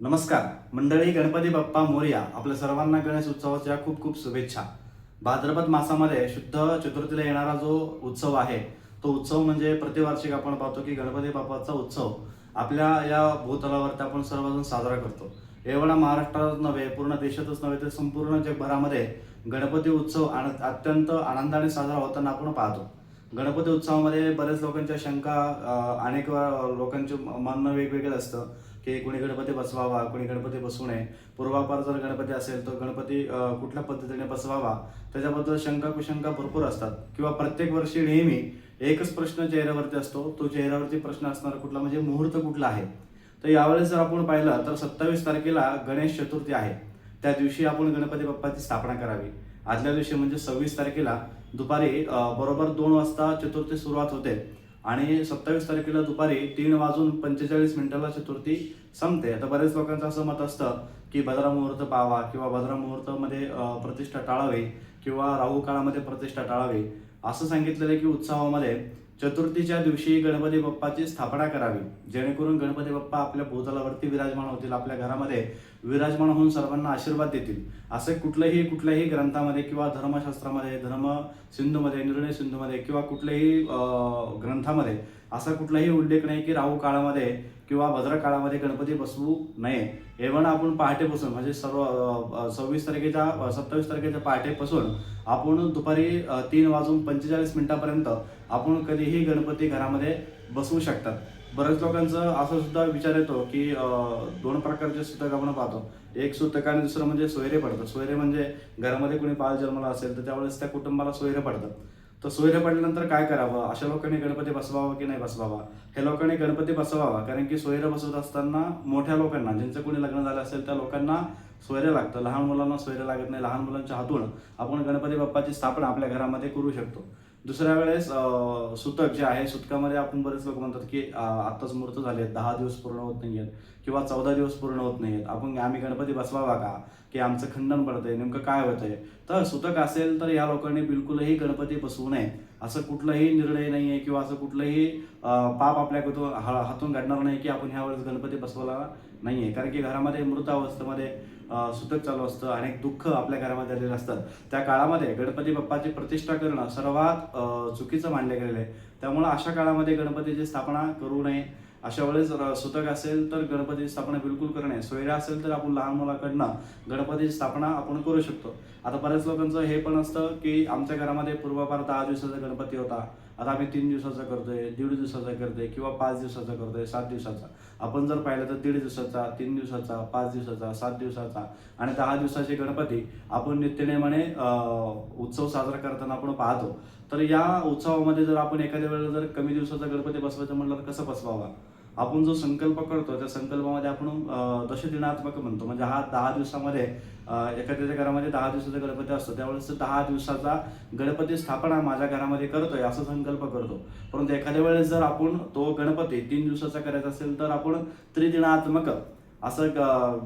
नमस्कार मंडळी, गणपती बाप्पा मोरया. आपल्या सर्वांना गणेश उत्सवाच्या खूप खूप शुभेच्छा. भाद्रपद मासामध्ये शुद्ध चतुर्थीला येणारा जो उत्सव आहे तो उत्सव म्हणजे प्रतिवार्षिक आपण पाहतो की गणपती बाप्पाचा उत्सव आपल्या या भूतलावरती आपण सर्वजण साजरा करतो. एवढा महाराष्ट्रात नव्हे, पूर्ण देशातच नव्हे तर संपूर्ण जगभरामध्ये गणपती उत्सव अत्यंत आनंदाने साजरा होताना आपण पाहतो. गणपती उत्सवामध्ये बऱ्याच लोकांच्या शंका, अनेक लोकांचे म्हणणं वेगवेगळं असतं की कोणी गणपती बसवावा, कोणी गणपती बसवू नये. पूर्वापार जर गणपती असेल तर गणपती कुठल्या पद्धतीने बसवावा, त्याच्याबद्दल शंका कुशंका भरपूर असतात. किंवा प्रत्येक वर्षी नेहमी एकच प्रश्न चेहऱ्यावरती असतो. तो चेहऱ्यावरती प्रश्न असणारा कुठला म्हणजे मुहूर्त कुठला आहे. तर यावेळेस जर आपण पाहिलं तर 27 तारखेला गणेश चतुर्थी आहे. त्या दिवशी आपण गणपती बाप्पाची स्थापना करावी. आदल्या दिवशी म्हणजे 26 तारखेला दुपारी बरोबर 2 वाजता चतुर्थी सुरुवात होते आणि 27 तारखेला दुपारी 3:45 चतुर्थी संपते. आता बरेच लोकांचं असं मत असतं की भद्रा मुहूर्त पाहावा किंवा भद्रा मुहूर्तामध्ये प्रतिष्ठा टाळावी किंवा राहू काळामध्ये प्रतिष्ठा टाळावी. असं सांगितलेलं आहे की उत्सवामध्ये चतुर्थीच्या दिवशी गणपती बाप्पाची स्थापना करावी, जेणेकरून गणपती बाप्पा आपल्या भूतलावरती विराजमान होतील, आपल्या घरामध्ये विराजमान होऊन सर्वांना आशीर्वाद देतील. असं कुठल्याही ग्रंथामध्ये किंवा धर्मशास्त्रामध्ये, धर्म सिंधूमध्ये, निर्णय सिंधूमध्ये किंवा कुठल्याही ग्रंथामध्ये असा कुठलाही उल्लेख नाही की राहू काळामध्ये किंवा भद्र काळामध्ये गणपती बसवू नये. एव्हन आपण पहाटेपासून म्हणजे 27 तारखेच्या पहाटेपासून आपण दुपारी 3:45 पर्यंत आपण कधीही गणपती घरामध्ये बसवू शकतात. बऱ्याच लोकांचं असं सुद्धा विचार येतो की 2 प्रकारचे सुतक आपण पाहतो. एक सुतक आणि दुसरं म्हणजे सोयरे पडतं. सोयरे म्हणजे घरामध्ये कोणी बाळ जन्मला असेल तर त्यावेळेस त्या कुटुंबाला सोयरे पडतात. तर सोयरे पडल्यानंतर काय करावं, अशा लोकांनी गणपती बसवावा की नाही बसवावा. हे लोकांनी गणपती बसवावा, कारण की सोयरे बसवत असताना मोठ्या लोकांना, ज्यांचं कोणी लग्न झालं असेल त्या लोकांना सोयरे लागतं. लहान मुलांना सोयरे लागत नाही. लहान मुलांच्या हातून आपण गणपती बाप्पाची स्थापना आपल्या घरामध्ये करू शकतो. दुसऱ्या वेळेस सुतक जे आहे, सुतकामध्ये आपण बरेच लोक म्हणतात की आत्ताच मुहूर्त झाले, 10 दिवस पूर्ण होत नाहीयेत किंवा 14 दिवस पूर्ण होत नाहीयेत, आम्ही गणपती बसवावा का, की आमचं खंडन पडतंय, नेमकं काय होतंय. तर सुतक असेल तर या लोकांनी बिलकुलही गणपती बसवू नये. असं कुठलाही निर्णय नाहीये किंवा असं कुठलंही पाप आपल्या हातून घडणार नाही की आपण ह्या वेळेस गणपती बसवला नाहीये. कारण की घरामध्ये मृत अवस्थेमध्ये सुतक चालू असतं, अनेक दुःख आपल्या घरामध्ये आलेलं असतात. त्या काळामध्ये गणपती बाप्पाची प्रतिष्ठा करणं सर्वात चुकीचं मानले गेलेलं आहे. त्यामुळे अशा काळामध्ये गणपतीची स्थापना करू नये. अशा वेळेस सुतक असेल तर गणपतीची स्थापना बिलकुल करू नये. सोयरा असेल तर आपण लहान मुलाकडनं गणपतीची स्थापना आपण करू शकतो. आता बऱ्याच लोकांचं हे पण असतं की आमच्या घरामध्ये पूर्वापार 10 दिवसाचा गणपती होता, आता आम्ही 3 दिवसाचा करतोय, 1.5 दिवसाचा करतोय किंवा 5 दिवसाचा करतोय, 7 दिवसाचा. आपण जर पाहिलं तर 1.5 दिवसाचा, 3 दिवसाचा, 5 दिवसाचा, 7 दिवसाचा आणि 10 दिवसाचे गणपती आपण नित्यनेमाने उत्सव साजरा करताना आपण पाहतो. तर या उत्सवामध्ये जर आपण एखाद्या वेळेला जर कमी दिवसाचा गणपती बसवायचा म्हटलं तर कसं बसवावा. आपण जो संकल्प करतो त्या संकल्पामध्ये आपण दशदिनात्मक म्हणतो. म्हणजे हा 10 दिवसामध्ये एखाद्याच्या घरामध्ये 10 दिवसाचा गणपती असतो, त्यावेळेस 10 दिवसाचा गणपती स्थापना माझ्या घरामध्ये करतोय असं संकल्प करतो. परंतु एखाद्या वेळेस जर आपण तो गणपती 3 दिवसाचा करायचा असेल तर आपण त्रिदिनात्मक असं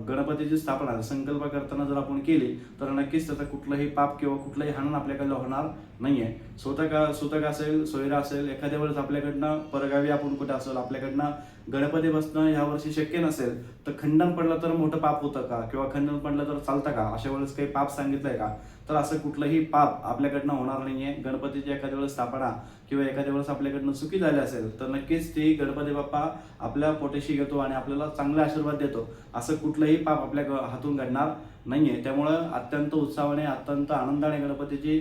गणपतीची स्थापना संकल्प करताना जर आपण केली तर नक्कीच त्याचा कुठलंही पाप किंवा कुठलंही हानी आपल्याकडे होणार नाहीये. सुतक असेल, सोयरा असेल, एखाद्या वेळेस आपल्याकडनं परगावी आपण कुठे असेल, आपल्याकडनं गणपती बसणं ह्या वर्षी शक्य नसेल तर खंडन पडलं तर मोठं पाप होतं का किंवा खंडन पडलं तर चालतं का, अशा वेळेस काही पाप सांगितलंय का. तर असं कुठलंही पाप आपल्याकडनं होणार नाहीये. गणपतीची एखाद्या वेळेस स्थापना किंवा एखाद्या वेळेस आपल्याकडनं चुकी झाली असेल तर नक्कीच ती गणपती बाप्पा आपल्या पोटेशी घेतो आणि आपल्याला चांगले आशीर्वाद देतो. असं कुठलंही पाप आपल्या हातून घडणार नाहीये. त्यामुळं अत्यंत उत्साहाने, अत्यंत आनंदाने गणपतीची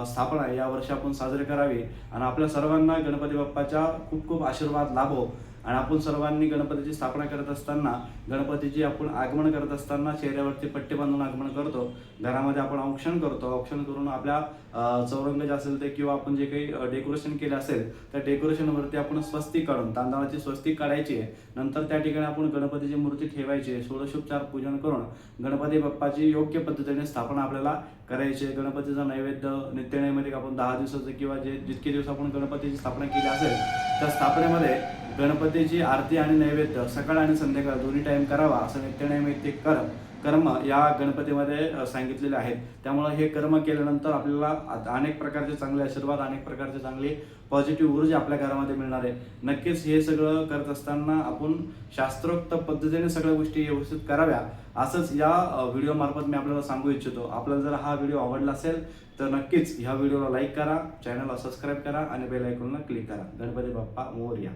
स्थापना यावर्षी आपण साजरी करावी आणि आपल्या सर्वांना गणपती बाप्पाच्या खूप खूप आशीर्वाद लाभो. आणि आपण सर्वांनी गणपतीची स्थापना करत असताना, गणपतीची आपण आगमन करत असताना चेहऱ्यावरती पट्टे बांधून आगमन करतो. घरामध्ये आपण औक्षण करतो. औक्षण करून आपल्या चौरंग जे असेल ते किंवा आपण जे काही डेकोरेशन केलं असेल त्या डेकोरेशनवरती आपण स्वस्तिक काढून, तांदळाची स्वस्तिक काढायची आहे. नंतर त्या ठिकाणी आपण गणपतीची मूर्ती ठेवायची आहे. षोडशोपचार पूजन करून गणपती बाप्पाची योग्य पद्धतीने स्थापना आपल्याला करायची आहे. गणपतीचा नैवेद्य नित्यनेमध्ये आपण 10 दिवसाचं किंवा जितके दिवस आपण गणपतीची स्थापना केली असेल त्या स्थापनेमध्ये गणपतीची आरती आणि नैवेद्य सकाळ आणि संध्याकाळ दोन्ही टाईम करावा असं नित्यनैमित्तिक कर्म या गणपतीमध्ये सांगितलेले आहेत. त्यामुळे हे कर्म केल्यानंतर आपल्याला अनेक प्रकारचे चांगले आशीर्वाद, अनेक प्रकारचे चांगली पॉझिटिव्ह ऊर्जा आपल्या घरामध्ये मिळणार आहे. नक्कीच हे सगळं करत असताना आपण शास्त्रोक्त पद्धतीने सगळ्या गोष्टी व्यवस्थित कराव्या असंच या व्हिडिओमार्फत मी आपल्याला सांगू इच्छितो. आपल्याला जर हा व्हिडिओ आवडला असेल तर नक्कीच ह्या व्हिडिओला लाईक करा, चॅनलला सबस्क्राईब करा आणि बेल आयकॉनला क्लिक करा. गणपती बाप्पा मोरया.